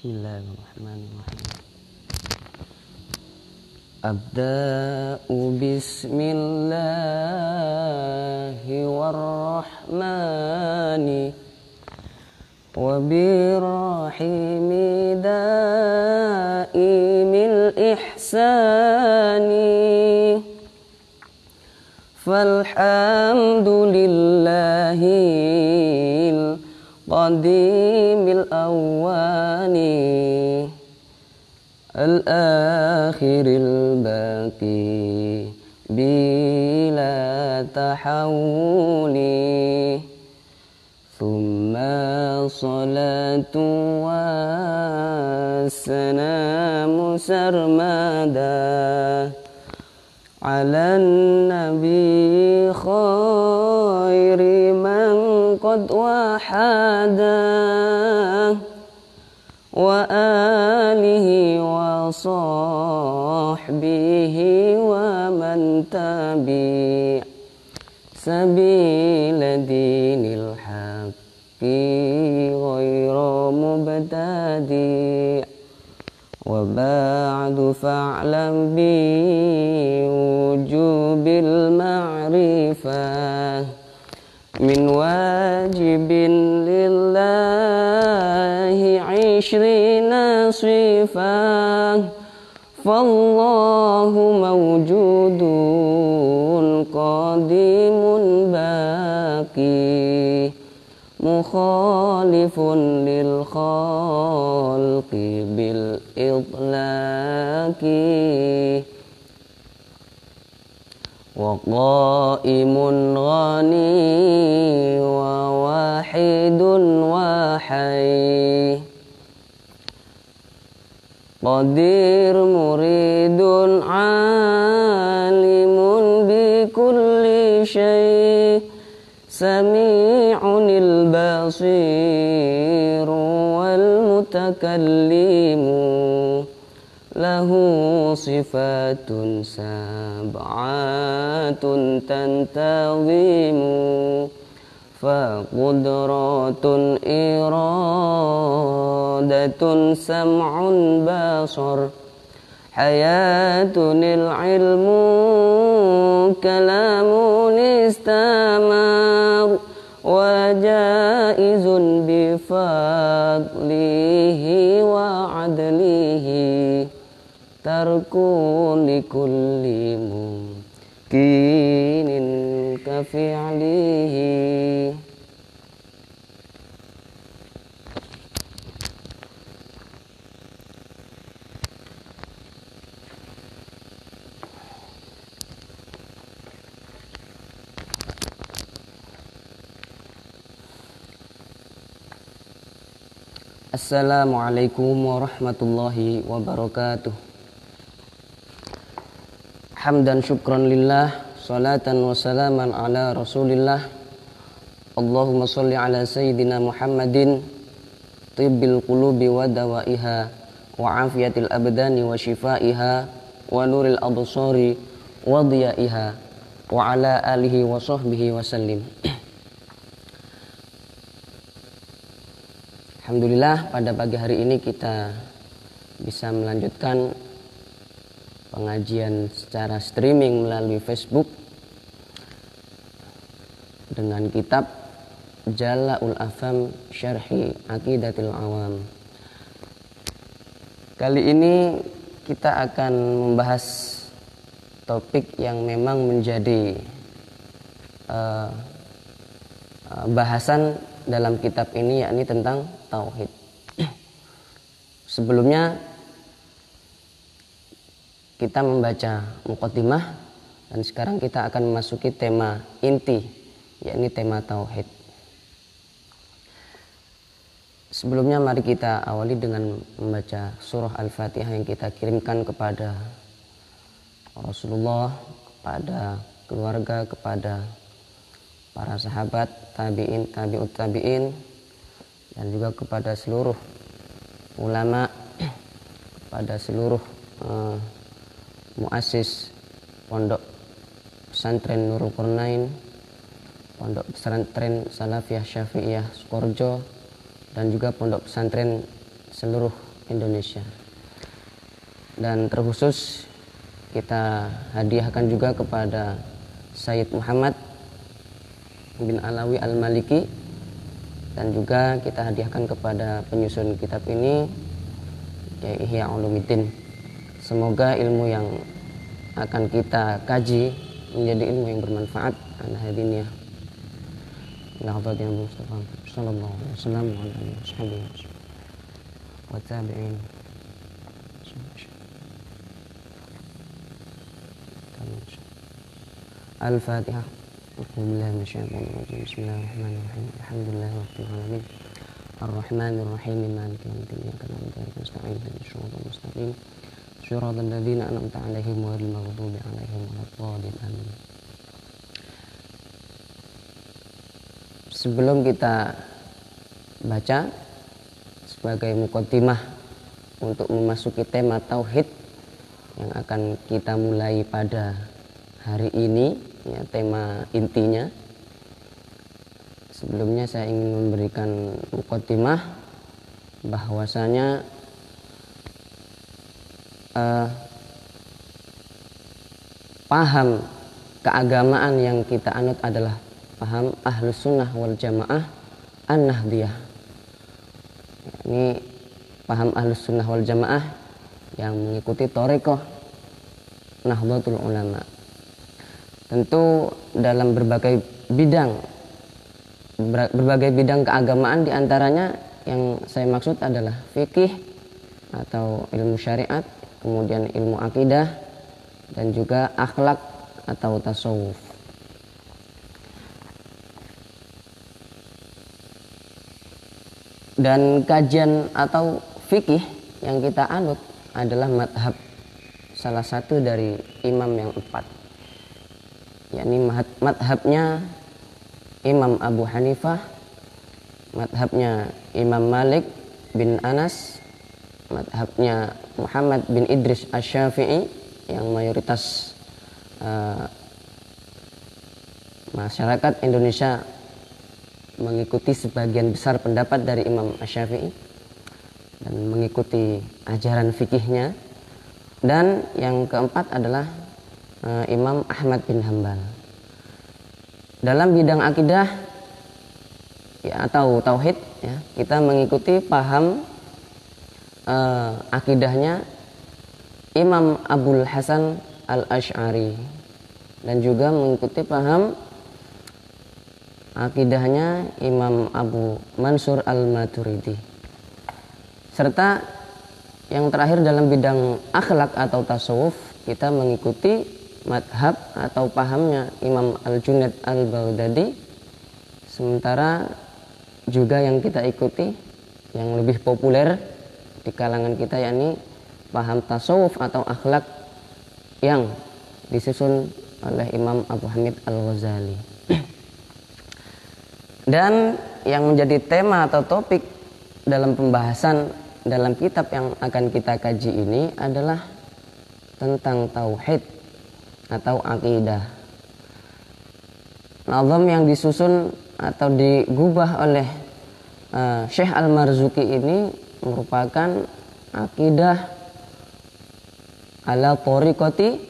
Bismillahirrahmanirrahim. Abda'u bismillahi warrahmani wa birrahimi da'imil ihsani falhamdulillahil qadimil awwani al-akhiril baqi bila tahawuli thumma salatu wassalamu sarmada ala nabi khairi man qad wahada wa alihi wa sahbihi wa man tabi' sabila dinil haqqi ghayra mubtadi' wa ba'du fa'lam bi wujubil ma'rifah min wajibin lillahi 'ishrina sifah fallahu mawjudun qadimun baqi mukhalifun lil khalqi bil itlaqi wa qaimun ghani wa wahidun wahai qadir muridun alimun bi kulli syai sami'unil basir wal mutakallimu lahu sifatun sab'atun tantazimu fa qudratun iradatun sam'un basar hayatunil ilmu kalamun istamar wa jaizun bifadlihi wa adlihi tarku likulli mumkinin kafi'lihi. Assalamualaikum warahmatullahi wabarakatuh. Hamdan syukran lillah, salatan wa salaman ala rasulillah. Allahumma salli ala sayyidina Muhammadin tibbil qulubi wa dawaiha wa afiyatil abdani wa shifaiha wa nuril absari wa diyaiha wa ala alihi wa sahbihi wa sallim. Alhamdulillah, pada pagi hari ini kita bisa melanjutkan pengajian secara streaming melalui Facebook dengan kitab Jala'ul Afham Syarhi Aqidatil Awam. Kali ini kita akan membahas topik yang memang menjadi bahasan dalam kitab ini, yakni tentang tauhid. Sebelumnya kita membaca muqaddimah dan sekarang kita akan memasuki tema inti, yakni tema tauhid. Sebelumnya mari kita awali dengan membaca surah Al-Fatihah yang kita kirimkan kepada Rasulullah, kepada keluarga, kepada para sahabat, tabi'in, tabi'ut tabi'in, dan juga kepada seluruh ulama, kepada seluruh muassis pondok pesantren Nurul Qurnain, pondok pesantren Salafiyah Syafi'iyah Sukorejo, dan juga pondok pesantren seluruh Indonesia. Dan terkhusus kita hadiahkan juga kepada Sayyid Muhammad bin Alawi Al-Maliki, dan juga kita hadiahkan kepada penyusun kitab ini, yaitu Ihya Ulumuddin. Semoga ilmu yang akan kita kaji menjadi ilmu yang bermanfaat. Ala hadiniyah Nahdlatul Mustafa sallallahu alaihi wasallam wa alihi washabihi wa tabi'in. Al-Fatihah. Bismillahirrahmanirrahim. Bismillahirrahmanirrahim. Alhamdulillahirabbil alamin. Ar-Rahmanirrahim. Maliki yaumiddin. Iyyaka na'budu wa iyyaka nasta'in. Ihdinas siratal mustaqim. Shiratal ladzina an'amta 'alaihim ghairil maghdubi 'alaihim waladdallin. Amin. Sebelum kita baca sebagai muqaddimah untuk memasuki tema tauhid yang akan kita mulai pada hari ini, ya, tema intinya. Sebelumnya saya ingin memberikan muqaddimah bahwasanya paham keagamaan yang kita anut adalah paham Ahlus Sunnah wal Jamaah An-Nahdliyah. Ini paham Ahlus Sunnah wal Jamaah yang mengikuti thariqah Nahdlatul Ulama. Tentu dalam berbagai bidang keagamaan, diantaranya yang saya maksud adalah fikih atau ilmu syariat, kemudian ilmu akidah, dan juga akhlak atau tasawuf. Dan kajian atau fikih yang kita anut adalah madhab salah satu dari imam yang 4, yakni madhabnya Imam Abu Hanifah, madhabnya Imam Malik bin Anas, madhabnya Muhammad bin Idris Asy-Syafi'i yang mayoritas masyarakat Indonesia mengikuti sebagian besar pendapat dari Imam Asy-Syafi'i dan mengikuti ajaran fikihnya. Dan yang keempat adalah Imam Ahmad bin Hambal. Dalam bidang akidah, ya, atau tauhid, ya, kita mengikuti paham akidahnya Imam Abul Hasan Al-Asy'ari, dan juga mengikuti paham akidahnya Imam Abu Mansur Al-Maturidi. Serta yang terakhir dalam bidang akhlak atau tasawuf, kita mengikuti madhab atau pahamnya Imam Al-Junaid Al-Baghdadi. Sementara juga yang kita ikuti, yang lebih populer di kalangan kita, yakni paham tasawuf atau akhlak yang disusun oleh Imam Abu Hamid Al-Ghazali. Dan yang menjadi tema atau topik dalam pembahasan dalam kitab yang akan kita kaji ini adalah tentang tauhid atau akidah. Nazam yang disusun atau digubah oleh Syekh Al-Marzuki ini merupakan akidah ala thariqati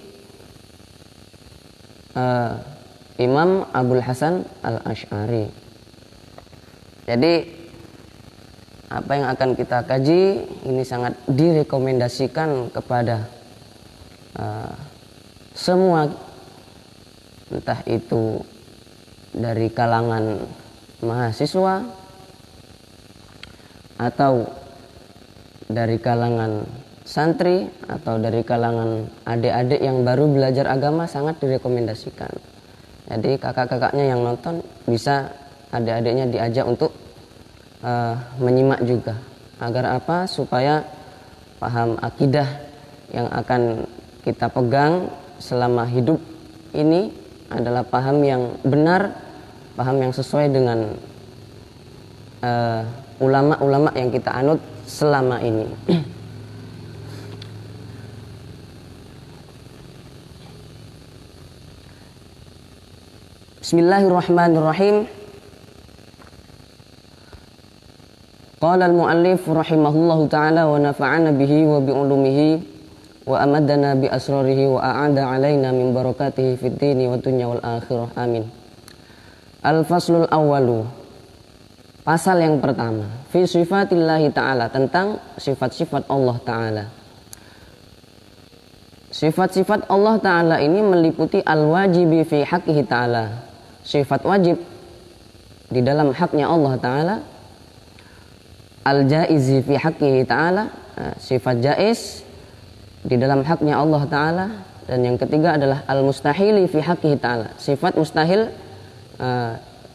Imam Abul Hasan Al-Asy'ari. Jadi apa yang akan kita kaji ini sangat direkomendasikan kepada semua, entah itu dari kalangan mahasiswa atau dari kalangan santri atau dari kalangan adik-adik yang baru belajar agama, sangat direkomendasikan. Jadi kakak-kakaknya yang nonton bisa adik-adiknya diajak untuk menyimak juga, agar apa? Supaya paham akidah yang akan kita pegang selama hidup ini adalah paham yang benar, paham yang sesuai dengan ulama-ulama yang kita anut selama ini. Bismillahirrahmanirrahim. Qala al-muallif rahimahullahu ta'ala wa nafa'ana bihi wa bi ulumihi wa amadana bi asrarihi wa a'ada alaina min barakatihi fid dini wa dunya wal akhirah. Amin. Al-faslul awwalu. Pasal yang pertama, fi sifatillahi ta'ala, tentang sifat-sifat Allah Ta'ala. Sifat-sifat Allah Ta'ala ini meliputi al-wajibi fi haqqihi ta'ala, sifat wajib di dalam haknya Allah Ta'ala, al-jaizi fi haqqihi ta'ala, sifat jaiz di dalam haknya Allah Ta'ala, dan yang ketiga adalah al-mustahili fi haqqihi ta'ala, sifat mustahil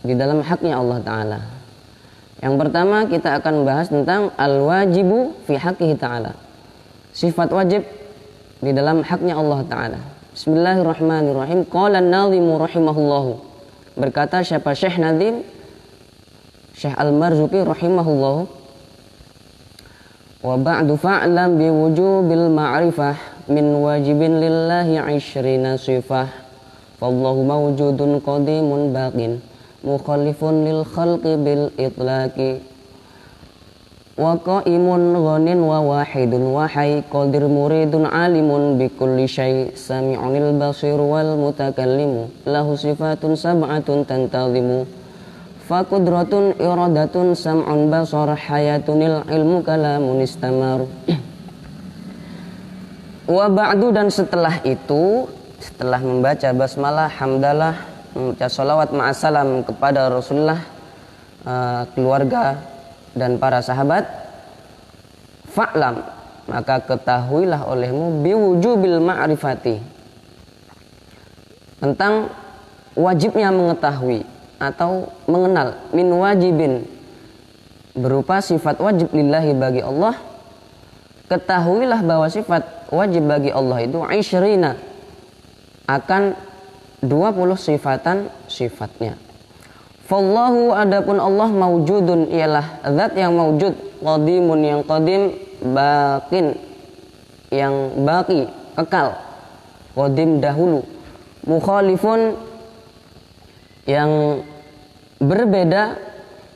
di dalam haknya Allah Ta'ala. Yang pertama kita akan membahas tentang al-wajibu fi haqqihi ta'ala, sifat wajib di dalam haknya Allah Ta'ala. Bismillahirrahmanirrahim. Qala an-nadhimu rahimahullahu, berkata siapa? Syekh Nadhim, Syekh Al-Marzuki rahimahullahu. Wa ba'du fa'lam bi wujubil ma'rifah min wajibin lillahi 'ishrina sifah. Fallahu mawjudun qadimun baqin mukhalifun lil khalqi bil itlaqi. Wa qa'imun ghanin wa wahidun wa hayy qadir muridun alimun bi kulli syai' sami'unil basir wal mutakallimu lahu sifatun sab'atun tantazimu. Fakudratun iradatun sam'un basar hayatunil ilmu kalamun istamar. Wa ba'du, dan setelah itu, setelah membaca basmalah, hamdalah, membaca salawat ma'asalam kepada Rasulullah, keluarga dan para sahabat, fa'lam, maka ketahuilah olehmu biwujubil ma'rifati, tentang wajibnya mengetahui atau mengenal, min wajibin, berupa sifat wajib lillahi bagi Allah. Ketahuilah bahwa sifat wajib bagi Allah itu isyrina, akan 20 sifatan sifatnya. Fallahu, adapun Allah, mawjudun, ialah zat yang mawjud, qadimun, yang qadim, baqin, yang baqi, kekal, qadim, dahulu, mukhalifun, yang berbeda,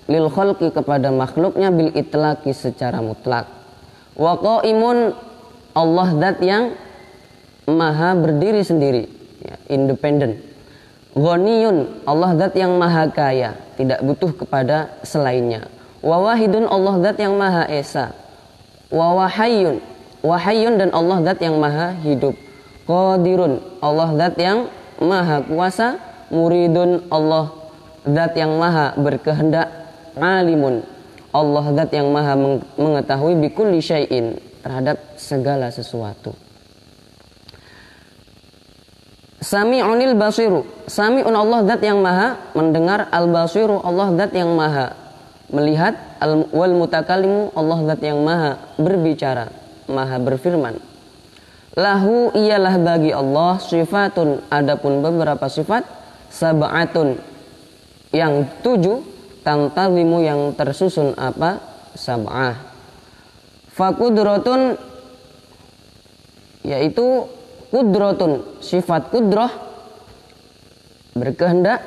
lil khalqi, kepada makhluknya, bil itlaqi, secara mutlak. Wa qaimun, Allah zat yang maha berdiri sendiri, ya, independen. Ghaniyun, Allah zat yang maha kaya, tidak butuh kepada selainnya. Wa wahidun, Allah zat yang maha esa. Wa wahayyun, dan Allah zat yang maha hidup. Qadirun, Allah zat yang maha kuasa. Muridun, Allah zat yang maha berkehendak. Alimun, Allah zat yang maha mengetahui, bikulli syai'in, terhadap segala sesuatu. Sami'unil basiru, sami'un, Allah zat yang maha mendengar. Al-basiru, Allah zat yang maha melihat. Wal mutakallimu, Allah zat yang maha berbicara, maha berfirman. Lahu, ialah bagi Allah, sifatun, adapun beberapa sifat, sab'atun, yang 7, tantazimu, yang tersusun apa? Sab'ah. Fakudratun, yaitu kudratun, sifat kudrah, berkehendak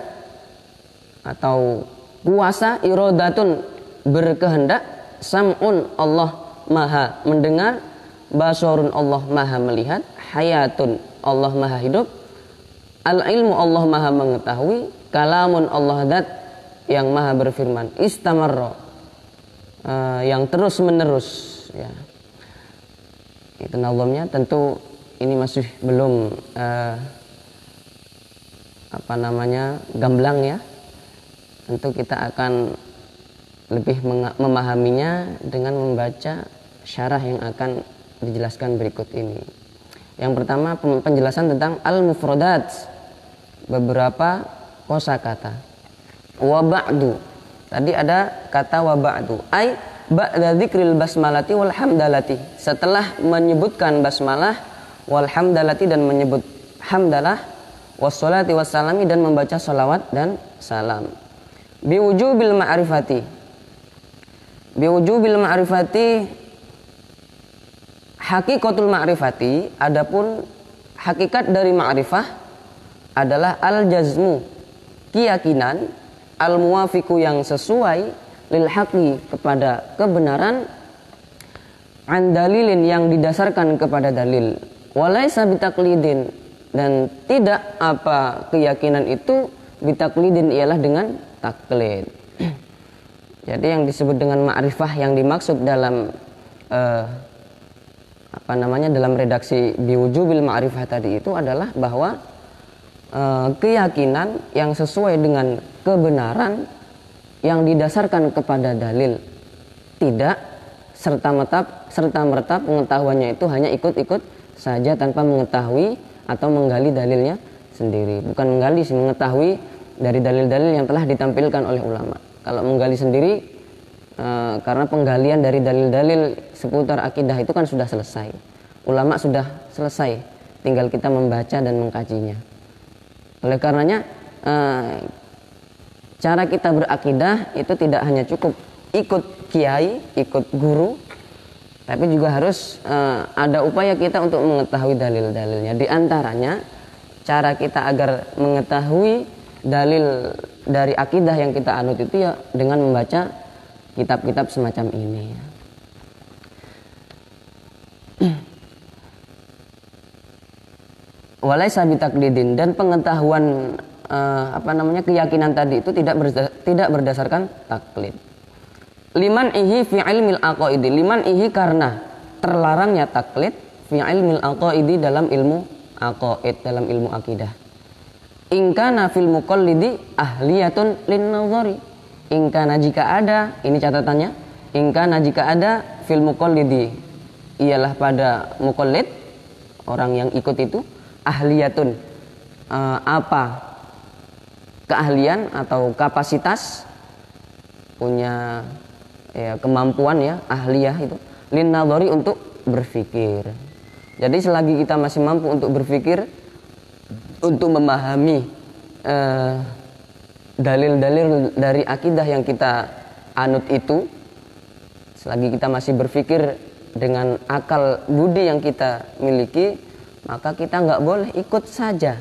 atau kuasa. Iradatun, berkehendak. Sam'un, Allah maha mendengar. Basarun, Allah maha melihat. Hayatun, Allah maha hidup. Al-ilmu, Allah maha mengetahui. Kalamun, Allah zat yang maha berfirman. Istamarra, yang terus menerus, ya. Itu nazamnya. Tentu ini masih belum gamblang, ya. Tentu kita akan lebih memahaminya dengan membaca syarah yang akan dijelaskan berikut ini. Yang pertama, penjelasan tentang al-mufradat, beberapa kosakata. Wa ba'du, tadi ada kata wa ba'du, ai ba'da dzikril basmalati wal hamdalati, setelah menyebutkan basmalah, wal hamdalati, dan menyebut hamdalah, wassalati wassalami, dan membaca salawat dan salam. Biwujubil ma'rifati, biwujubil ma'rifati, hakikatul ma'rifati, adapun hakikat dari ma'rifah adalah al-jazmu, keyakinan, al-muwafiqu, yang sesuai, lil haqi kepada kebenaran, an dalilin yang didasarkan kepada dalil, walaisa bitaklidin dan tidak apa keyakinan itu bitaklidin ialah dengan taklid. Jadi yang disebut dengan ma'rifah yang dimaksud dalam dalam redaksi biwujubil ma'rifah tadi itu adalah bahwa keyakinan yang sesuai dengan kebenaran yang didasarkan kepada dalil, tidak serta merta pengetahuannya itu hanya ikut-ikut saja tanpa mengetahui atau menggali dalilnya sendiri. Bukan menggali sih, mengetahui dari dalil-dalil yang telah ditampilkan oleh ulama. Kalau menggali sendiri, karena penggalian dari dalil-dalil seputar akidah itu kan sudah selesai. Ulama sudah selesai, tinggal kita membaca dan mengkajinya. Oleh karenanya, cara kita berakidah itu tidak hanya cukup ikut kiai, ikut guru, tapi juga harus ada upaya kita untuk mengetahui dalil-dalilnya. Di antaranya, cara kita agar mengetahui dalil dari akidah yang kita anut itu ya dengan membaca kitab-kitab semacam ini. Walaisa bitaklidin, dan pengetahuan keyakinan tadi itu tidak berdasarkan taklid. Liman ihi fi ilmil aqaidi, liman ihi karena terlarangnya taklid fi ilmil aqaidi dalam ilmu aqaid, dalam ilmu akidah. Ingkana fil muqallidi ahliyatun lin nazari. Ingkana jika ada, ini catatannya, ingkana jika ada fil muqallidi ialah pada muqallid, orang yang ikut itu, ahliyatun apa keahlian atau kapasitas, punya ya kemampuan ya, ahliyah itu lin nadhari untuk berpikir. Jadi selagi kita masih mampu untuk berpikir, untuk memahami dalil-dalil dari akidah yang kita anut itu, selagi kita masih berpikir dengan akal budi yang kita miliki, maka kita nggak boleh ikut saja,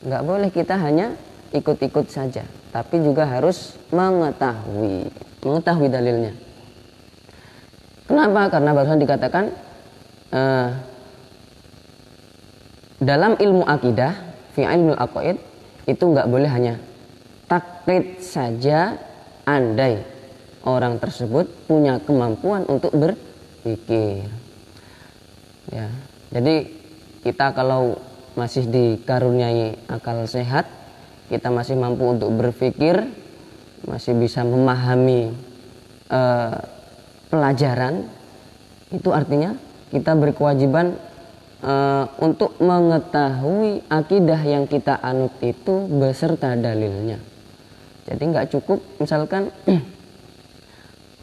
nggak boleh kita hanya ikut-ikut saja, tapi juga harus mengetahui dalilnya. Kenapa? Karena barusan dikatakan dalam ilmu akidah, fi ilmul aqaid itu nggak boleh hanya taklid saja, andai orang tersebut punya kemampuan untuk berpikir. Ya, jadi kita kalau masih dikaruniai akal sehat, kita masih mampu untuk berpikir, masih bisa memahami pelajaran, itu artinya kita berkewajiban untuk mengetahui akidah yang kita anut itu beserta dalilnya. Jadi nggak cukup misalkan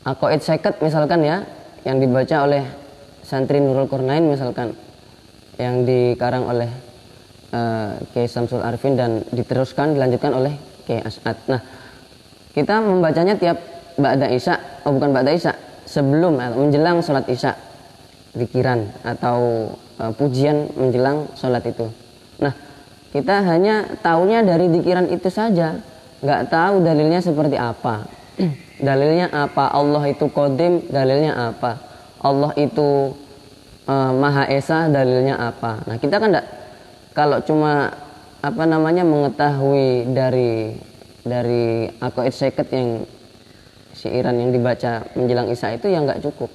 aqaid seket misalkan ya, yang dibaca oleh santri Nurul Qurnain misalkan, yang dikarang oleh Kiai Samsul Arifin dan diteruskan dilanjutkan oleh Kiai As'ad. Nah, kita membacanya tiap ba'da isya, bukan ba'da isya, sebelum menjelang sholat isya, zikiran atau pujian menjelang sholat itu. Nah, kita hanya tahunya dari zikiran itu saja, nggak tahu dalilnya seperti apa. Dalilnya apa? Allah itu qadim, dalilnya apa? Allah itu Maha Esa, dalilnya apa? Nah, kita kan enggak, kalau cuma mengetahui dari aqaid seket yang syairan yang dibaca menjelang isya itu yang enggak cukup.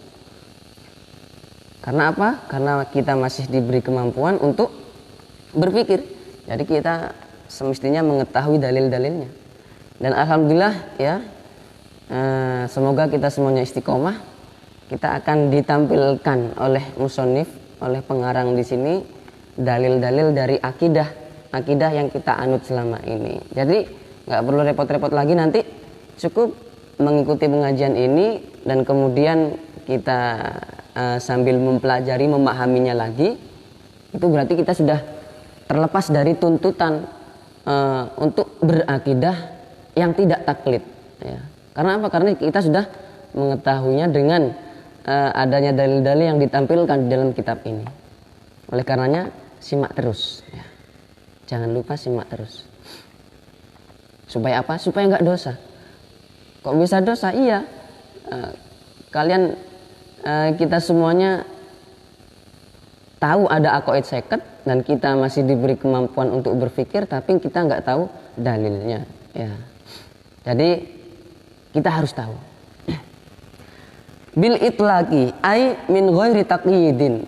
Karena apa? Karena kita masih diberi kemampuan untuk berpikir. Jadi kita semestinya mengetahui dalil-dalilnya. Dan alhamdulillah ya, semoga kita semuanya istiqomah. Kita akan ditampilkan oleh musonif, oleh pengarang di sini, dalil-dalil dari akidah yang kita anut selama ini. Jadi nggak perlu repot-repot lagi, nanti cukup mengikuti pengajian ini dan kemudian kita sambil mempelajari, memahaminya lagi. Itu berarti kita sudah terlepas dari tuntutan untuk berakidah yang tidak taklid. Ya. Karena apa? Karena kita sudah mengetahuinya dengan adanya dalil-dalil yang ditampilkan di dalam kitab ini. Oleh karenanya simak terus ya. Jangan lupa simak terus. Supaya apa? Supaya nggak dosa. Kok bisa dosa? Iya. Kalian kita semuanya tahu ada aqaid seket dan kita masih diberi kemampuan untuk berpikir, tapi kita nggak tahu dalilnya. Ya. Jadi kita harus tahu. Bil itlaqi ay min ghairi taqyidin,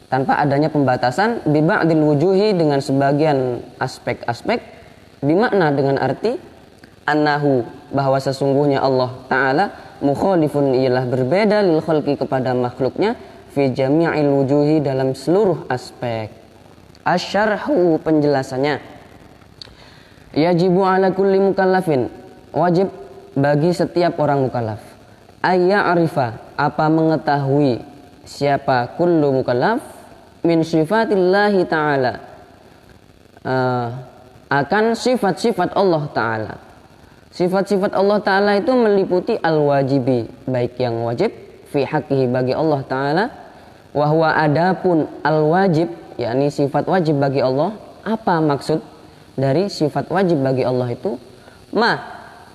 tanpa adanya pembatasan, bi ba'dil wujuhi, dengan sebagian aspek-aspek, bimakna dengan arti annahu, bahwa sesungguhnya Allah Ta'ala mukhalifun, ialah berbeda, lil khalqi, kepada makhluknya, fi jami'il wujuhi, dalam seluruh aspek. Asyarhu, penjelasannya, yajibu ala kulli mukallafin, wajib bagi setiap orang mukallaf, ayya'rifa, apa mengetahui, siapa kullu mukallaf, min sifatillahi ta'ala, akan sifat-sifat Allah Ta'ala. Sifat-sifat Allah Ta'ala itu meliputi al-wajibi, baik yang wajib, fi haqqihi, bagi Allah Ta'ala, wahwa adapun al-wajib, yakni sifat wajib bagi Allah. Apa maksud dari sifat wajib bagi Allah itu? Ma,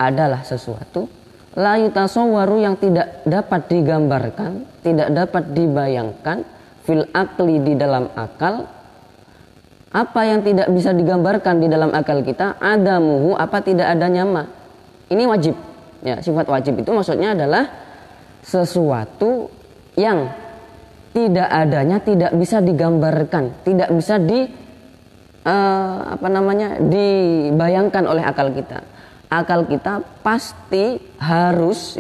adalah sesuatu, la yutasawwaru, yang tidak dapat digambarkan, tidak dapat dibayangkan, fil akli, di dalam akal. Apa yang tidak bisa digambarkan di dalam akal kita, adamuhu, apa tidak adanya ma. Ini wajib. Ya, sifat wajib itu maksudnya adalah sesuatu yang tidak adanya, tidak bisa digambarkan, tidak bisa dibayangkan oleh akal kita. Akal kita pasti harus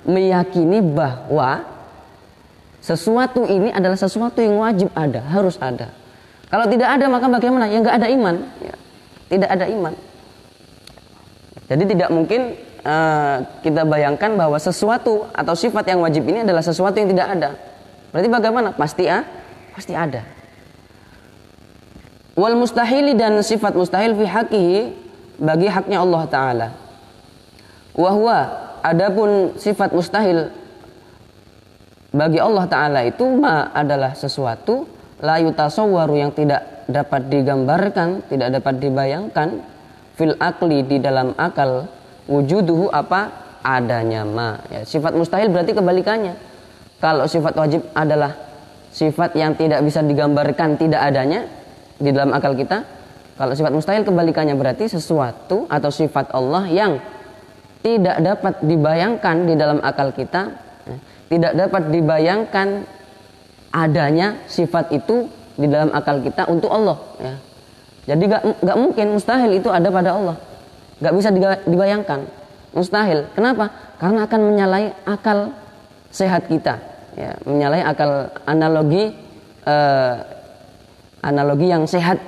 meyakini bahwa sesuatu ini adalah sesuatu yang wajib ada, harus ada. Kalau tidak ada, maka bagaimana? Ya nggak ada iman. Ya, tidak ada iman. Jadi tidak mungkin kita bayangkan bahwa sesuatu atau sifat yang wajib ini adalah sesuatu yang tidak ada. Berarti bagaimana? Pasti ada. Wal mustahili, dan sifat mustahil, fi haqqihi, bagi haknya Allah Ta'ala. Wahwa, adapun sifat mustahil bagi Allah Ta'ala itu adalah sesuatu la yutasawwaru, yang tidak dapat digambarkan, tidak dapat dibayangkan, fil akli, di dalam akal, wujuduhu, apa adanya ma. Ya, sifat mustahil berarti kebalikannya. Kalau sifat wajib adalah sifat yang tidak bisa digambarkan, tidak adanya di dalam akal kita. Kalau sifat mustahil kebalikannya, berarti sesuatu atau sifat Allah yang tidak dapat dibayangkan di dalam akal kita, tidak dapat dibayangkan adanya sifat itu di dalam akal kita untuk Allah. Ya. Jadi gak mungkin, mustahil itu ada pada Allah. Gak bisa dibayangkan, mustahil. Kenapa? Karena akan menyalahi akal sehat kita. Ya, menyalahi akal analogi yang sehat.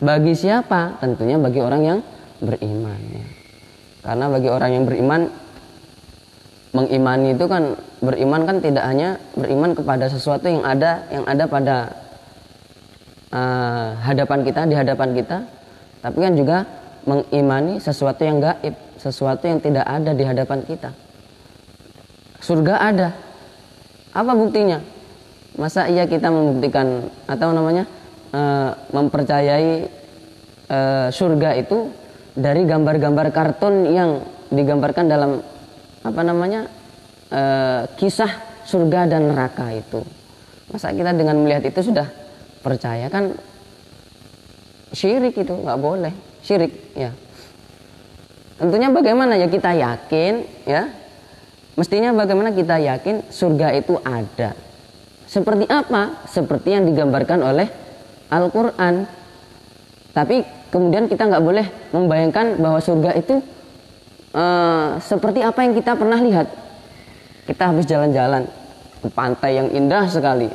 Bagi siapa? Tentunya bagi orang yang beriman. Ya. Karena bagi orang yang beriman, mengimani itu kan, beriman kan tidak hanya beriman kepada sesuatu yang ada pada hadapan kita, di hadapan kita, tapi kan juga mengimani sesuatu yang gaib, sesuatu yang tidak ada di hadapan kita. Surga ada. Apa buktinya? Masa iya kita membuktikan atau mempercayai surga itu dari gambar-gambar kartun yang digambarkan dalam kisah surga dan neraka itu. Masa kita dengan melihat itu sudah percaya? Kan syirik, itu nggak boleh, syirik. Ya, tentunya bagaimana ya kita yakin, ya mestinya bagaimana kita yakin surga itu ada. Seperti apa? Seperti yang digambarkan oleh Al-Quran. Tapi kemudian kita nggak boleh membayangkan bahwa surga itu seperti apa yang kita pernah lihat. Kita habis jalan-jalan ke pantai yang indah sekali,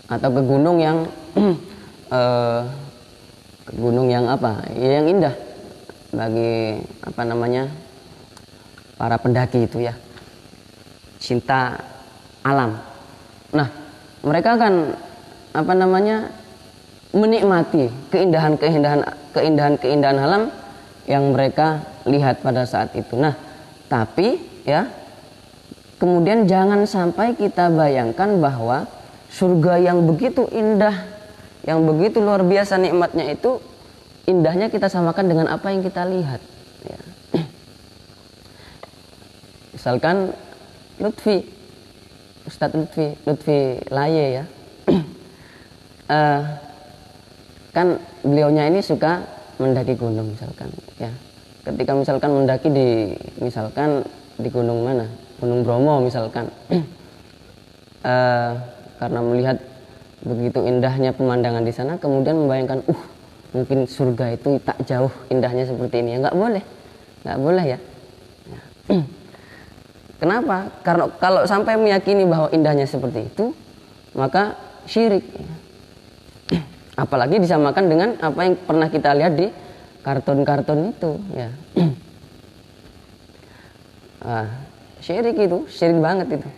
atau ke gunung yang yang indah bagi para pendaki itu, ya, cinta alam. Nah, mereka kan menikmati keindahan alam yang mereka lihat pada saat itu. Nah, tapi ya, kemudian jangan sampai kita bayangkan bahwa surga yang begitu indah, yang begitu luar biasa nikmatnya itu indahnya kita samakan dengan apa yang kita lihat. Ya. Misalkan Ustadz Lutfi Laye ya, kan beliaunya ini suka mendaki gunung misalkan. Ya, ketika misalkan mendaki di gunung mana, Gunung Bromo misalkan, karena melihat begitu indahnya pemandangan di sana, kemudian membayangkan, mungkin surga itu tak jauh indahnya seperti ini. Ya nggak boleh ya. Kenapa? Karena kalau sampai meyakini bahwa indahnya seperti itu, maka syirik. Apalagi disamakan dengan apa yang pernah kita lihat di kartun-kartun itu. Ya. Syirik banget itu.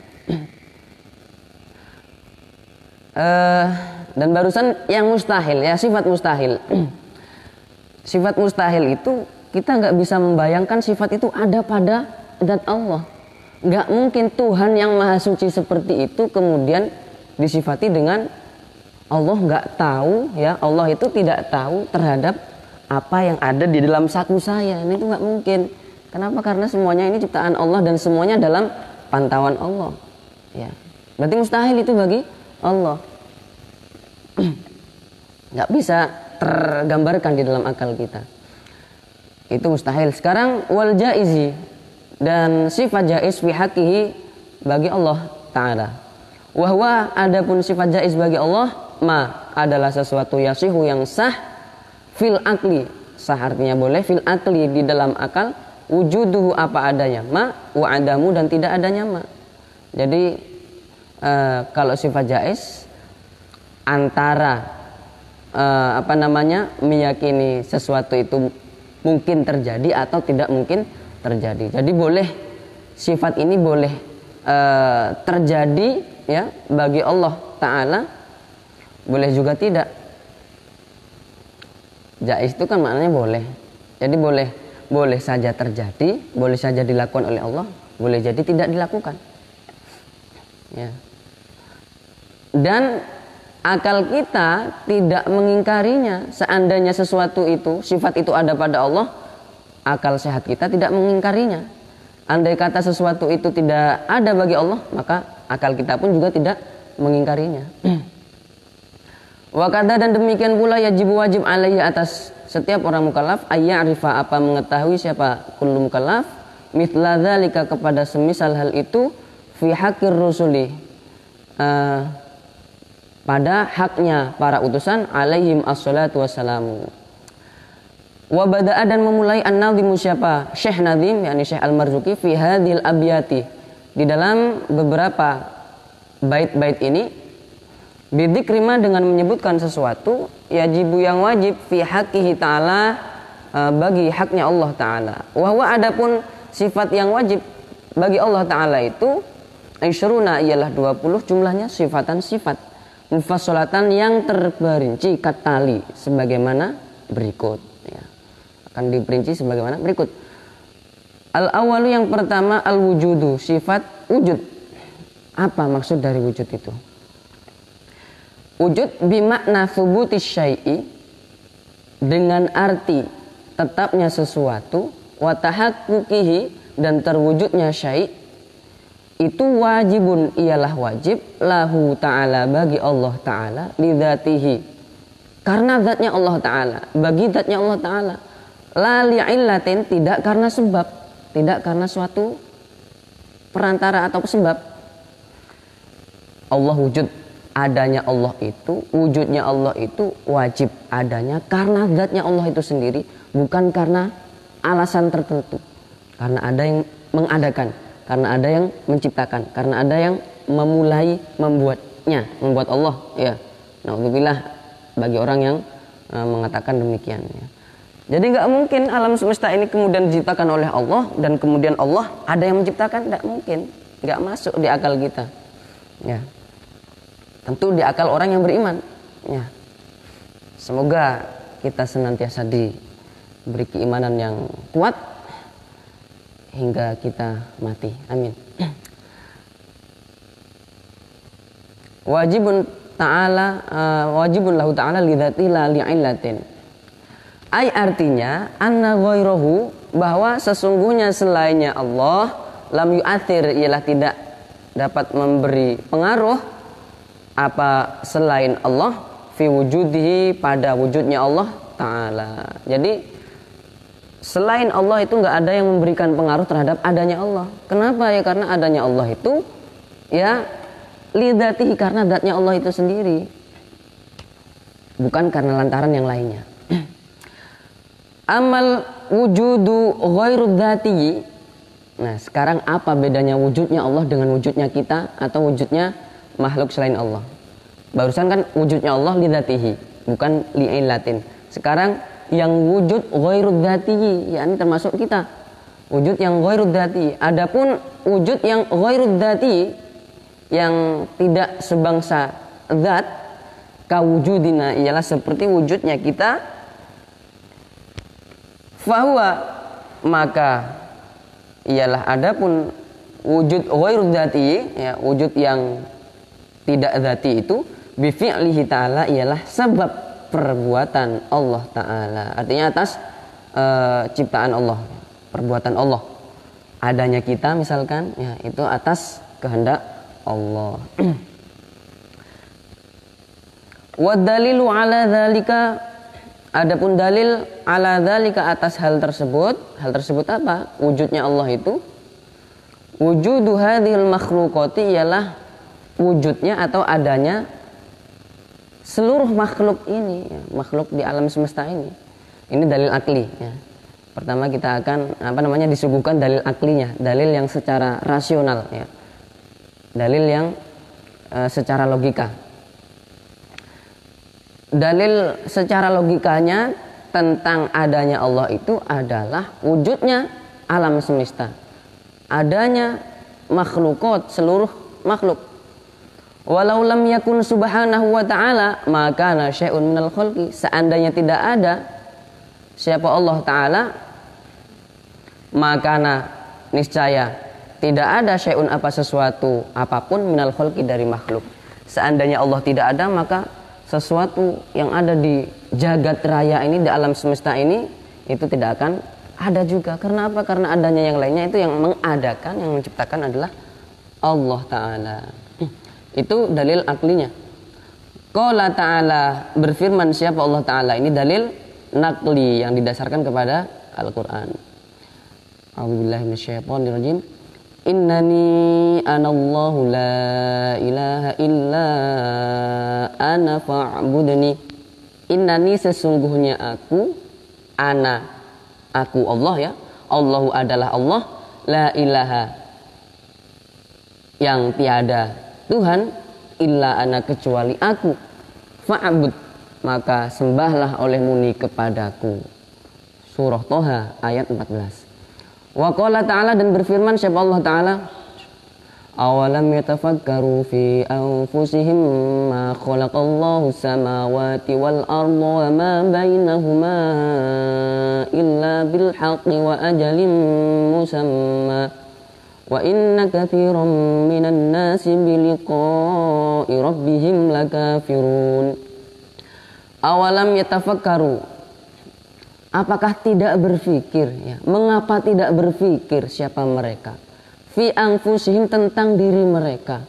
Dan barusan yang mustahil ya, sifat mustahil. Sifat mustahil itu kita nggak bisa membayangkan sifat itu ada pada zat Allah. Nggak mungkin Tuhan yang maha suci seperti itu kemudian disifati dengan Allah nggak tahu ya, Allah itu tidak tahu terhadap apa yang ada di dalam saku saya. Ini itu nggak mungkin. Kenapa? Karena semuanya ini ciptaan Allah dan semuanya dalam pantauan Allah. Ya, berarti mustahil itu bagi Allah. Nggak bisa tergambarkan di dalam akal kita. Itu mustahil. Sekarang wal jaizi, dan sifat jaiz fi haqqihi bagi Allah Ta'ala. Wahwa adapun sifat jaiz bagi Allah adalah sesuatu yasihu yang sah fil akli. Sah artinya boleh, fil akli di dalam akal, wujuduhu apa adanya, wa adamu dan tidak adanya Jadi kalau sifat jaiz antara meyakini sesuatu itu mungkin terjadi atau tidak mungkin terjadi. Jadi boleh, sifat ini boleh terjadi ya bagi Allah Ta'ala, boleh juga tidak. Jaiz itu kan maknanya boleh. Jadi boleh saja terjadi, boleh saja dilakukan oleh Allah, boleh jadi tidak dilakukan. Ya. Dan akal kita tidak mengingkarinya. Seandainya sesuatu itu, sifat itu ada pada Allah, akal sehat kita tidak mengingkarinya. Andai kata sesuatu itu tidak ada bagi Allah, maka akal kita pun juga tidak mengingkarinya. Wakada, dan demikian pula wajib alaihi atas setiap orang mukallaf ayya'rifa apa mengetahui siapa kullu mukallaf mithla dzalika kepada semisal hal itu fi haqqir rusuli pada haknya para utusan alaihim assalatu wassalamu. Wa bada'a, dan memulai an-nadhimu siapa Syekh Nadhim yakni Syekh Al-Marzuki fi hadhil abyati di dalam beberapa bait-bait ini bidzikrima dengan menyebutkan sesuatu yajibu yang wajib fi haqqihi ta'ala bagi haknya Allah Ta'ala. Wa huwa adapun sifat yang wajib bagi Allah Ta'ala itu isyruna ialah 20 jumlahnya sifatan sifat mufassalatan yang terperinci katali sebagaimana berikut ya. Akan diperinci sebagaimana berikut. Al-awalu yang pertama al-wujudu, sifat wujud. Apa maksud dari wujud itu? Wujud bimakna thubutis syai'i, dengan arti tetapnya sesuatu, wa tahaqquqihi, dan terwujudnya syai', itu wajibun ialah wajib lahu ta'ala bagi Allah Ta'ala lidzatihi, karena zatnya Allah Ta'ala, bagi zatnya Allah Ta'ala, la li'illatin, tidak karena sebab, tidak karena suatu perantara atau sebab. Allah wujud, adanya Allah itu, wujudnya Allah itu wajib adanya karena zatnya Allah itu sendiri, bukan karena alasan tertentu. Karena ada yang mengadakan, karena ada yang menciptakan, karena ada yang memulai membuatnya, membuat Allah ya. Na'udzubillah bagi orang yang mengatakan demikian ya. Jadi nggak mungkin alam semesta ini kemudian diciptakan oleh Allah dan kemudian Allah ada yang menciptakan, nggak mungkin, nggak masuk di akal kita ya. Tentu di akal orang yang beriman ya. Semoga kita senantiasa diberi keimanan yang kuat hingga kita mati, amin. Wajibun ta'ala wajibun lahu ta'ala lidzati la li'illatin. Ai artinya anna ghairahu, bahwa sesungguhnya selainnya Allah, lam yu'athir, ialah tidak dapat memberi pengaruh apa selain Allah fi wujudihi, pada wujudnya Allah Ta'ala. Jadi selain Allah itu nggak ada yang memberikan pengaruh terhadap adanya Allah. Kenapa ya? Karena adanya Allah itu ya lidzatihi, karena zatnya Allah itu sendiri, bukan karena lantaran yang lainnya. Amal wujudu ghairu dzatihi. Nah, sekarang apa bedanya wujudnya Allah dengan wujudnya kita atau wujudnya makhluk selain Allah? Barusan kan wujudnya Allah lidzatihi, bukan li'illatin. Sekarang yang wujud ghairu dzatihi, yakni termasuk kita. Wujud yang ghairu dzatihi. Adapun wujud yang ghairu dzatihi, yang tidak sebangsa zat, kawujudina, ialah seperti wujudnya kita. Fahuwa, maka ialah adapun wujud ghairu dzati, ya, wujud yang tidak dzati itu bi fi'lihi ta'ala, ialah sebab perbuatan Allah Ta'ala. Artinya atas ciptaan Allah, perbuatan Allah. Adanya kita misalkan, ya, itu atas kehendak Allah. Wa dalilu ala dzalika, adapun dalil ala dzalika, atas hal tersebut. Hal tersebut apa? Wujudnya Allah itu, wujudu hadhil makhluqati, ialah wujudnya atau adanya seluruh makhluk ini, ya, makhluk di alam semesta ini. Ini dalil akli, ya. Pertama kita akan disuguhkan dalil aklinya, dalil yang secara rasional, ya. Dalil yang secara logika. Dalil secara logikanya tentang adanya Allah itu adalah wujudnya alam semesta, adanya makhlukot, seluruh makhluk. Walau lam yakun subhanahu wa ta'ala maka na syai'un minal khalqi, seandainya tidak ada siapa Allah Ta'ala, maka na niscaya tidak ada syai'un, apa sesuatu apapun, minal khalqi, dari makhluk. Seandainya Allah tidak ada, maka sesuatu yang ada di jagat raya ini, di alam semesta ini, itu tidak akan ada juga. Karena apa? Karena adanya yang lainnya, itu yang mengadakan, yang menciptakan adalah Allah Ta'ala. Itu dalil aklinya. Qala Ta'ala, berfirman siapa Allah Ta'ala, ini dalil nakli yang didasarkan kepada Al-Quran. A'udzubillahi minasyaitonirrajim. Innani anallahu la ilaha illa ana fa'budni. Innani, sesungguhnya aku, ana, aku Allah, ya. Allahu adalah Allah, la ilaha, yang tiada Tuhan, illa ana, kecuali aku, fa'bud, maka sembahlah olehmu ni kepadaku. Surah Toha ayat 14. Wa qala Ta'ala, dan berfirman siapa Allah Ta'ala, awalam yatafakkaru fi anfusihim ma khalaqallahu samawati wal arda wa ma bainahuma illa bil haqqi wa ajalin musamma wa inna katsiran minan nasi bi liqa'i rabbihim lakafirun. Awalam yatafakkaru, apakah tidak berpikir, ya? Mengapa tidak berpikir siapa mereka? Fi anfusihim, tentang diri mereka.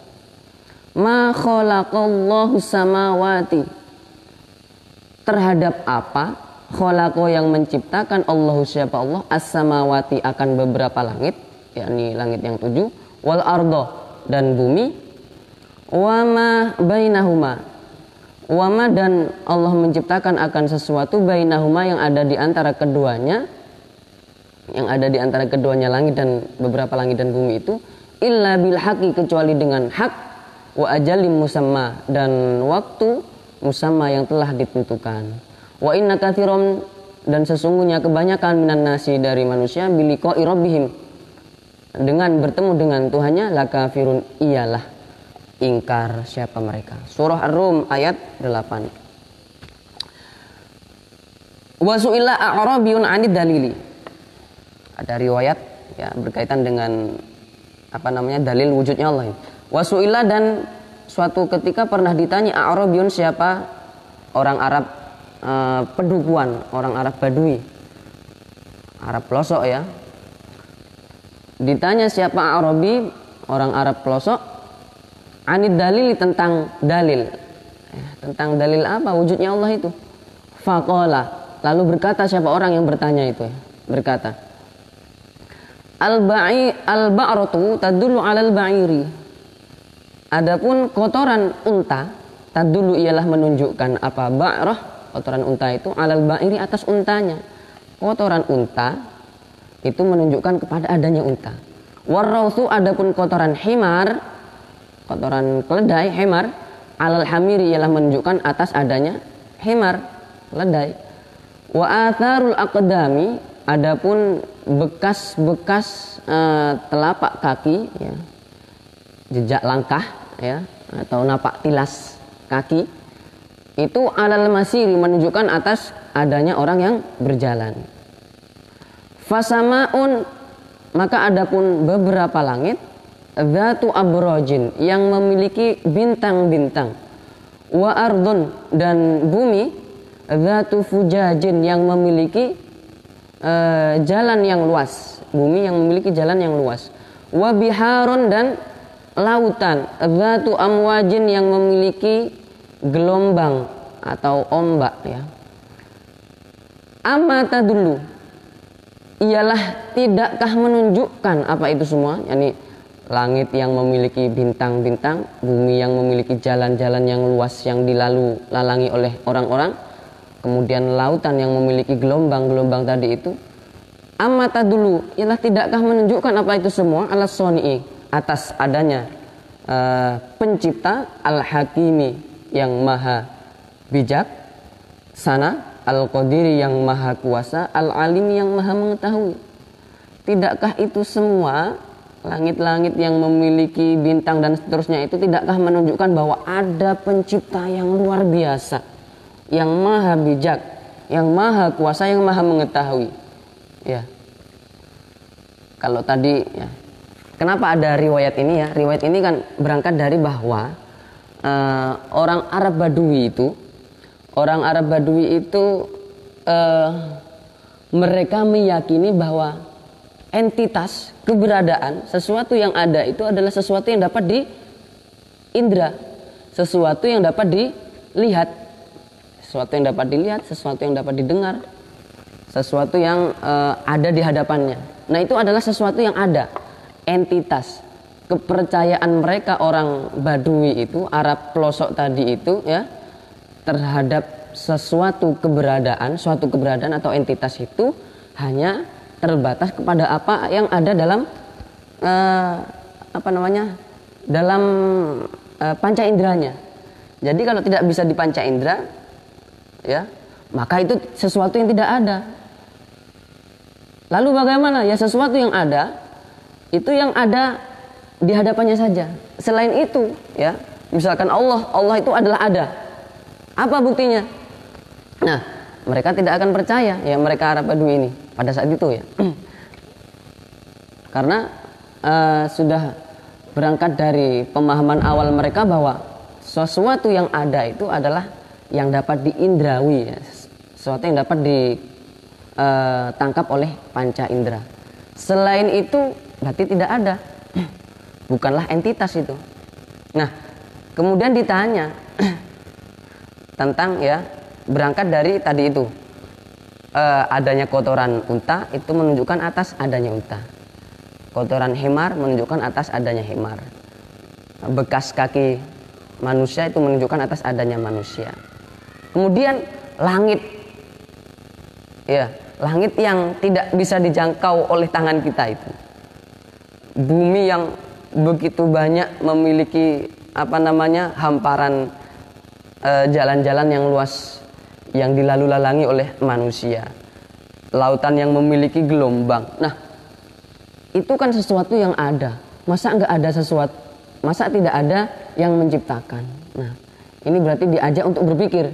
Ma khalaqallahu samawati, terhadap apa? Khalaqo, yang menciptakan, Allahu, siapa Allah, as-samawati, akan beberapa langit, yakni langit yang 7, wal ardo, dan bumi, wa ma bainahuma, wama, dan Allah menciptakan akan sesuatu, bainahuma, yang ada di antara keduanya, yang ada di antara keduanya langit dan beberapa langit dan bumi itu, illa bil haqqi, kecuali dengan hak, wa ajalim musamma, dan waktu musamma yang telah ditentukan. Wa inna katsiran, dan sesungguhnya kebanyakan minan nasi, dari manusia, biliqa'i rabbihim, dengan bertemu dengan Tuhannya, lakafirun, iyalah ingkar siapa mereka. Surah Ar-Rum ayat 8. Wa su'ila a'rabiyun 'anid dalili. Ada riwayat, ya, berkaitan dengan dalil wujudnya Allah ini. Wa su'ila, dan suatu ketika pernah ditanya a'rabiyun, siapa orang Arab pedukuhan orang Arab Badui, Arab pelosok ya. Ditanya siapa Arabi, orang Arab pelosok, anid dalil, tentang dalil. Tentang dalil apa? Wujudnya Allah itu. Faqala, lalu berkata siapa orang yang bertanya itu ya, berkata, al-ba'ratu tadullu 'alal ba'iri. Adapun kotoran unta, tadullu ialah menunjukkan apa? Ba'rah, kotoran unta itu, 'alal ba'iri, atas untanya. Kotoran unta itu menunjukkan kepada adanya unta. Warrausu, adapun kotoran himar, kotoran keledai, himar, 'alal hamiri ialah menunjukkan atas adanya himar, keledai. Wa atharul aqdami, adapun bekas-bekas telapak kaki ya, jejak langkah ya, atau napak tilas kaki, itu 'alal masiri, menunjukkan atas adanya orang yang berjalan. Fasamaun, maka adapun beberapa langit, dzatu abrojin, yang memiliki bintang-bintang. Wa ardun, dan bumi, dzatu fujajin, yang memiliki jalan yang luas. Bumi yang memiliki jalan yang luas. Wa biharun, dan lautan, dzatu amwajin, yang memiliki gelombang atau ombak ya. Amata dulu, ialah tidakkah menunjukkan apa itu semua, yakni langit yang memiliki bintang-bintang, bumi yang memiliki jalan-jalan yang luas yang dilalangi oleh orang-orang, kemudian lautan yang memiliki gelombang-gelombang tadi itu. Amata dulu, ialah tidakkah menunjukkan apa itu semua, alas soni'i, atas adanya pencipta, al-hakimi, yang maha bijak sana, al-qadiri, yang maha kuasa, al-alim, yang maha mengetahui. Tidakkah itu semua, langit-langit yang memiliki bintang dan seterusnya itu, tidakkah menunjukkan bahwa ada pencipta yang luar biasa, yang maha bijak, yang maha kuasa, yang maha mengetahui ya. Kalau tadi ya, kenapa ada riwayat ini ya? Riwayat ini kan berangkat dari bahwa orang Arab Badui itu, mereka meyakini bahwa entitas, keberadaan sesuatu yang ada itu adalah sesuatu yang dapat diindra, sesuatu yang dapat dilihat, sesuatu yang dapat dilihat, sesuatu yang dapat didengar, sesuatu yang ada di hadapannya. Nah, itu adalah sesuatu yang ada, entitas. Kepercayaan mereka orang Badui itu, Arab pelosok tadi itu ya, terhadap suatu keberadaan atau entitas itu hanya terbatas kepada apa yang ada dalam dalam panca inderanya. Jadi kalau tidak bisa di panca indera ya, maka itu sesuatu yang tidak ada. Lalu bagaimana? Ya, sesuatu yang ada itu yang ada di hadapannya saja. Selain itu ya, misalkan Allah itu adalah ada. Apa buktinya? Nah, mereka tidak akan percaya ya, mereka Arab Badui ini pada saat itu ya. Karena sudah berangkat dari pemahaman awal mereka bahwa sesuatu yang ada itu adalah yang dapat diindrawi ya, sesuatu yang dapat ditangkap oleh panca indera. Selain itu berarti tidak ada, bukanlah entitas itu. Nah, kemudian ditanya tentang ya, berangkat dari tadi itu adanya kotoran unta itu menunjukkan atas adanya unta, kotoran himar menunjukkan atas adanya himar, bekas kaki manusia itu menunjukkan atas adanya manusia. Kemudian langit ya, langit yang tidak bisa dijangkau oleh tangan kita itu, bumi yang begitu banyak memiliki hamparan jalan-jalan yang luas yang dilalu-lalangi oleh manusia, lautan yang memiliki gelombang. Nah, itu kan sesuatu yang ada. Masa enggak ada sesuatu? Masa tidak ada yang menciptakan? Nah, ini berarti diajak untuk berpikir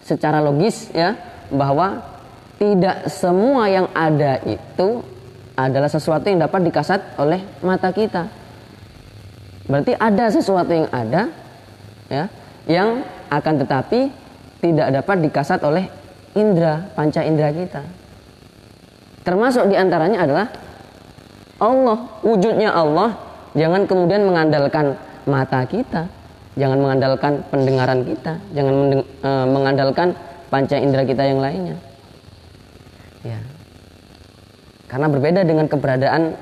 secara logis ya, bahwa tidak semua yang ada itu adalah sesuatu yang dapat dikasat oleh mata kita. Berarti ada sesuatu yang ada ya, yang akan tetapi tidak dapat dikasat oleh indera, panca indera kita. Termasuk diantaranya adalah Allah, wujudnya Allah. Jangan kemudian mengandalkan mata kita, jangan mengandalkan pendengaran kita, jangan mengandalkan panca indera kita yang lainnya. Ya. Karena berbeda dengan keberadaan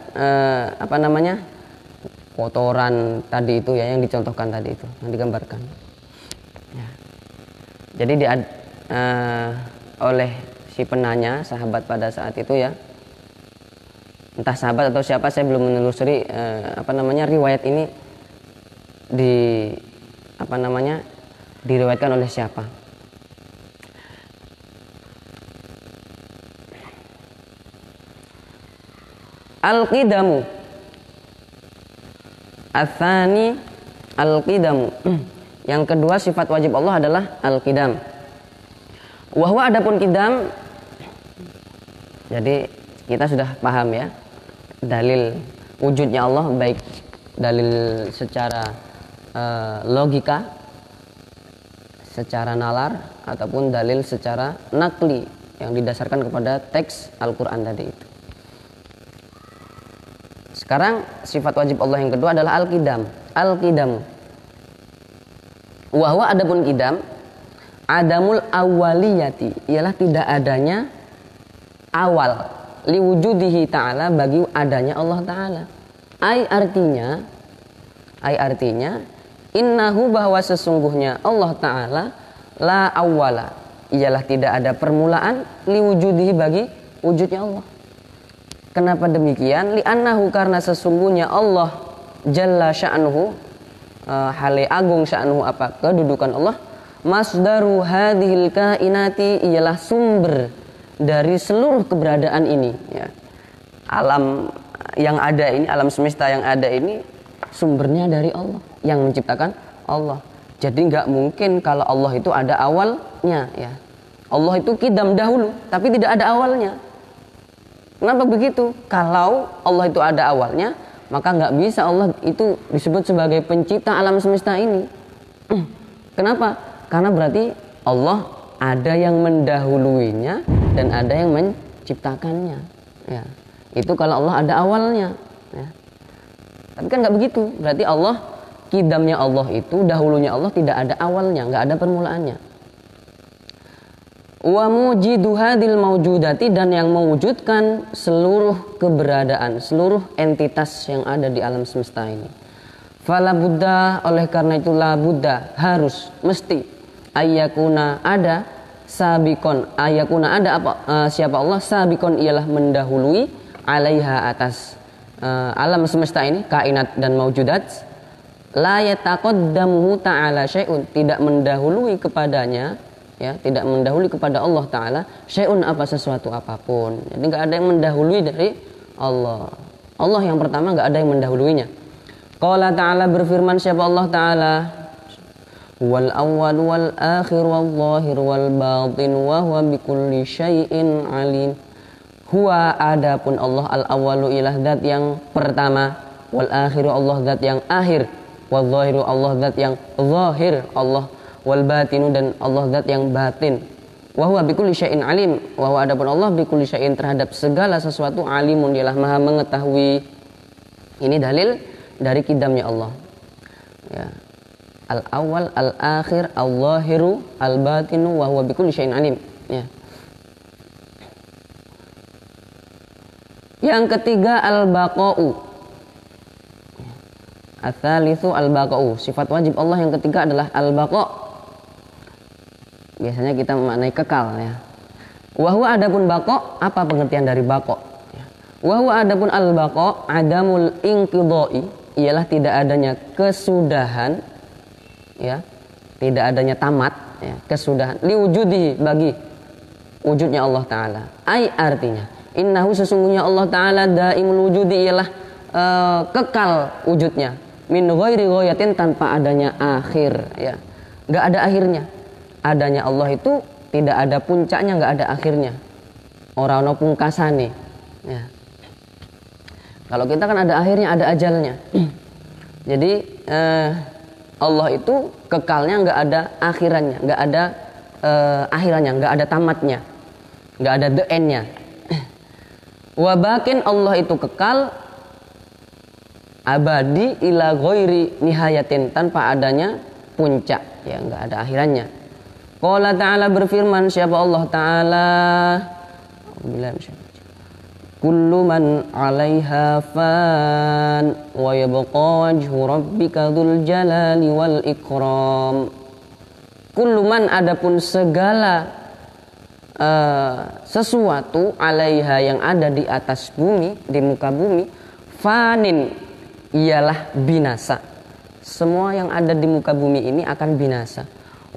kotoran tadi itu ya, yang dicontohkan tadi itu, yang digambarkan. Ya. Jadi oleh si penanya, sahabat pada saat itu ya, entah sahabat atau siapa, saya belum menelusuri riwayat ini diriwayatkan oleh siapa. Al-qidamu Atsani al-qidamu. Yang kedua sifat wajib Allah adalah al-qidam. Wahwa adapun qidam, jadi kita sudah paham ya dalil wujudnya Allah, baik dalil secara logika, secara nalar, ataupun dalil secara nakli yang didasarkan kepada teks Al-Quran tadi itu. Sekarang sifat wajib Allah yang kedua adalah al-qidam. Al-qidam. Wahwa adapun qidam, adamul awaliyati, ialah tidak adanya awal, liwujudihi ta'ala, bagi adanya Allah ta'ala. Ai artinya innahu, bahwa sesungguhnya Allah ta'ala la awwala, ialah tidak ada permulaan, liwujudihi, bagi wujudnya Allah. Kenapa demikian? Li'annahu, karena sesungguhnya Allah jalla sya'nuhu, hale agung sya'nuhu, apa kedudukan Allah, masdaru hadhil kainati, ialah sumber dari seluruh keberadaan ini ya. Alam yang ada ini, alam semesta yang ada ini, sumbernya dari Allah, yang menciptakan Allah. Jadi nggak mungkin kalau Allah itu ada awalnya ya. Allah itu qidam dahulu, tapi tidak ada awalnya. Kenapa begitu? Kalau Allah itu ada awalnya, maka nggak bisa Allah itu disebut sebagai pencipta alam semesta ini. Kenapa? Karena berarti Allah ada yang mendahuluinya dan ada yang menciptakannya. Ya. Itu kalau Allah ada awalnya. Ya. Tapi kan nggak begitu. Berarti Allah, qidamnya Allah itu, dahulunya Allah tidak ada awalnya, nggak ada permulaannya. Wa mujidu hadil maujudati, dan yang mewujudkan seluruh keberadaan, seluruh entitas yang ada di alam semesta ini. Fala buddha, oleh karena itu la buddha, harus, mesti, ayyakuna, ada, sabikon, ayyakuna, ada apa, siapa Allah, sabikon, ialah mendahului, alaiha, atas alam semesta ini, kainat dan maujudat, la yataqaddamu ta'ala syai'un, tidak mendahului kepadanya ya, tidak mendahului kepada Allah Ta'ala syai'un, apa, sesuatu apapun. Jadi nggak ada yang mendahului dari Allah. Allah yang pertama, nggak ada yang mendahuluinya. Qala Ta'ala, berfirman siapa Allah Ta'ala, wal awwal wal akhir wal zahir wal batin wa huwa bikulli syai'in alim. Huwa, adapun Allah, al awwalu, ilah zat yang pertama, wal akhiru, Allah zat yang akhir, wal zahiru, Allah zat yang zahir, Allah, wal batinu, dan Allah zat yang batin. Wa huwa bikulli syai'in alim, wa huwa adapun Allah bikulli syai'in, terhadap segala sesuatu, alimun, dialah maha mengetahui. Ini dalil dari qidamnya Allah ya. Al awal, al akhir, al zahiru, al batinu, wa huwa bikulli syai'in alim ya. Yang ketiga al baqa'u. Ats-tsalitsu al baqa'u, sifat wajib Allah yang ketiga adalah al baqa'. Biasanya kita memaknai kekal ya. Wahwa adapun baqa', apa pengertian dari baqa'? Wahwa adapun al baqa', adamul inqidha'i, ialah tidak adanya kesudahan ya, tidak adanya tamat ya, kesudahan, liwujudi, bagi wujudnya Allah Ta'ala. Ai artinya innahu, sesungguhnya Allah Ta'ala daimul wujudi, ialah kekal wujudnya, min ghairi ghayatin, tanpa adanya akhir ya. Enggak ada akhirnya. Adanya Allah itu tidak ada puncaknya, enggak ada akhirnya. Ora ono pungkasane ya. Kalau kita kan ada akhirnya, ada ajalnya. Jadi Allah itu kekalnya, nggak ada akhirannya, nggak ada akhirannya, nggak ada tamatnya, nggak ada the end-nya. Wa bakin, Allah itu kekal abadi ila ghairi nihayatin, tanpa adanya puncak, ya nggak ada akhirannya. Qala ta'ala, berfirman siapa Allah Ta'ala, kullu man 'alaiha fan wa yabqa wajhu rabbika dzul jalali wal ikram. Kullu man, adapun segala sesuatu, 'alaiha yang ada di atas bumi, di muka bumi, fanin, ialah binasa. Semua yang ada di muka bumi ini akan binasa.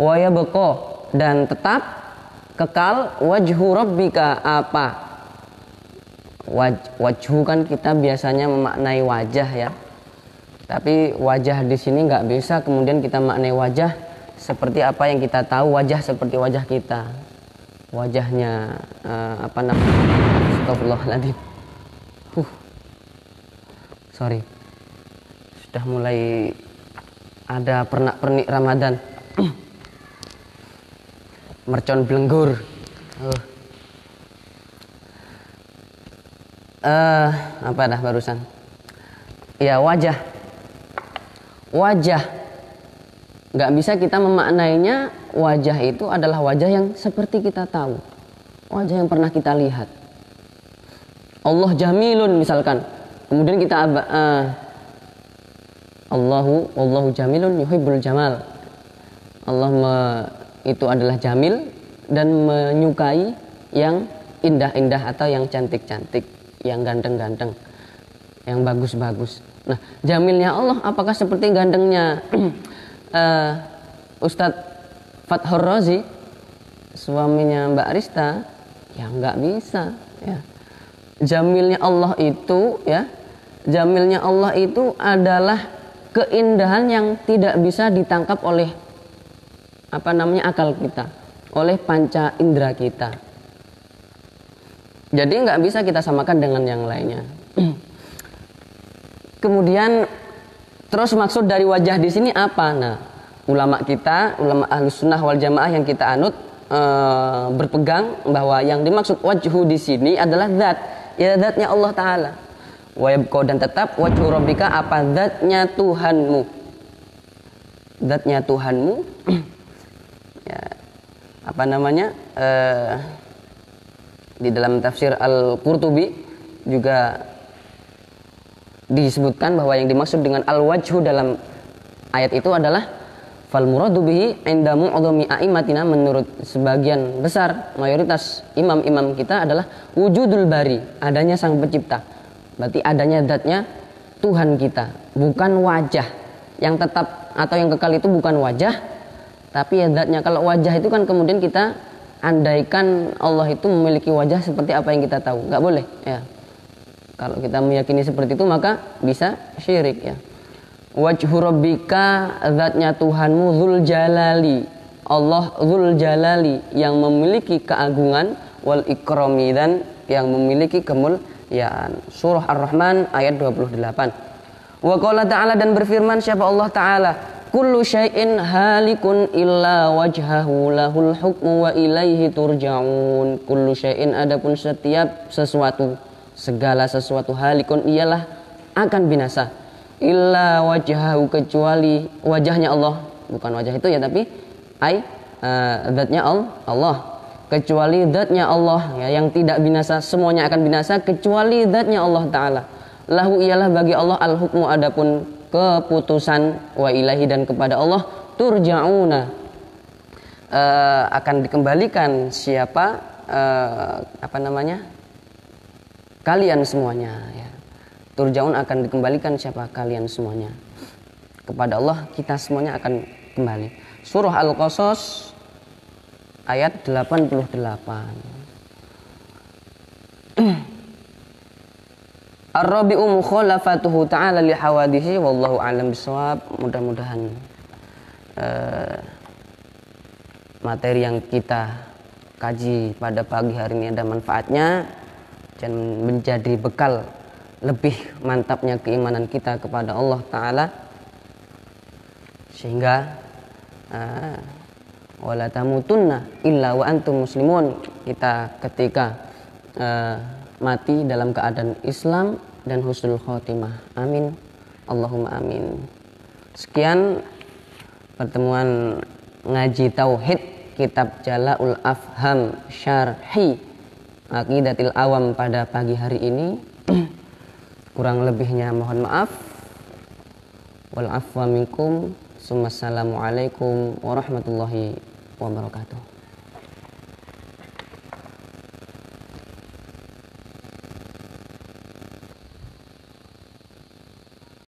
Wa yabqa, dan tetap kekal, wajhu rabbika, apa? Wajhu kan kita biasanya memaknai wajah ya. Tapi wajah di sini nggak bisa kemudian kita maknai wajah seperti apa yang kita tahu, wajah seperti wajah kita. Wajahnya apa namanya? Astagfirullahaladzim. Sorry. Sudah mulai ada pernak-pernik Ramadan. Mercon belenggur. Apa dah barusan? Ya, wajah. Wajah. Nggak bisa kita memaknainya wajah itu adalah wajah yang seperti kita tahu. Wajah yang pernah kita lihat. Allah jamilun misalkan. Kemudian kita Allahu jamilun yuhibbul jamal. Itu adalah jamil dan menyukai yang indah-indah atau yang cantik-cantik, yang ganteng-ganteng, yang bagus-bagus. Nah, jamilnya Allah apakah seperti gantengnya Ustadz Fathur Razi, suaminya Mbak Rista? Ya nggak bisa ya. Jamilnya Allah itu ya, jamilnya Allah itu adalah keindahan yang tidak bisa ditangkap oleh akal kita, oleh panca indera kita. Jadi nggak bisa kita samakan dengan yang lainnya. Kemudian terus maksud dari wajah di sini apa? Nah, ulama kita, ulama Ahlus Sunnah wal Jamaah yang kita anut berpegang bahwa yang dimaksud wajhu di sini adalah zat, ya zatnya Allah Taala. Wa yabqa, dan tetap wajhu rabbika, apa zatnya Tuhanmu. Zatnya Tuhanmu. Ya, apa namanya? Di dalam tafsir Al-Qurtubi juga disebutkan bahwa yang dimaksud dengan al-wajhu dalam ayat itu adalah fal muradu bihi inda mu'dhami a'immatina, menurut sebagian besar mayoritas imam-imam kita adalah wujudul bari, adanya sang pencipta. Berarti adanya zatnya Tuhan kita, bukan wajah. Yang tetap atau yang kekal itu bukan wajah, tapi ya zatnya. Kalau wajah itu kan kemudian kita andaikan Allah itu memiliki wajah seperti apa yang kita tahu, nggak boleh ya. Kalau kita meyakini seperti itu maka bisa syirik ya. Wajhu rabbika, zatnya Tuhanmu, dzul jalali, Allah dzul jalali, yang memiliki keagungan, wal ikrami, dan yang memiliki kemuliaan. Surah Ar-Rahman ayat 28. Wa qala ta'ala, dan berfirman siapa Allah Ta'ala, kullu syai'in halikun illa wajhahu lahul hukmu wa ilaihi turja'un. Kullu syai'in, adapun setiap sesuatu, segala sesuatu, halikun ialah akan binasa, illa wajhahu, kecuali wajahnya Allah, bukan wajah itu ya, tapi zatnya Allah, kecuali zatnya Allah ya, yang tidak binasa, semuanya akan binasa kecuali zatnya Allah Ta'ala. Lahu, ialah bagi Allah, al-hukmu, adapun keputusan, wa ilahi, dan kepada Allah turja'una, akan dikembalikan siapa kalian semuanya ya. Turja'un, akan dikembalikan siapa kalian semuanya. Kepada Allah kita semuanya akan kembali. Surah Al-Qasas ayat 88. Ar-rabi'u mukhalafatuhu ta'ala li hawadisi, wallahu a'lam bishawab. Mudah-mudahan materi yang kita kaji pada pagi hari ini ada manfaatnya dan menjadi bekal lebih mantapnya keimanan kita kepada Allah Ta'ala. sehingga wala tamutunna illa wa antum muslimun, kita ketika mati dalam keadaan Islam dan husnul khotimah. Amin, Allahumma amin. Sekian pertemuan ngaji tauhid kitab Jala'ul Afham Syarhi Aqidatil Awam pada pagi hari ini. Kurang lebihnya mohon maaf. Wal afwa minkum. Assalamualaikum warahmatullahi wabarakatuh.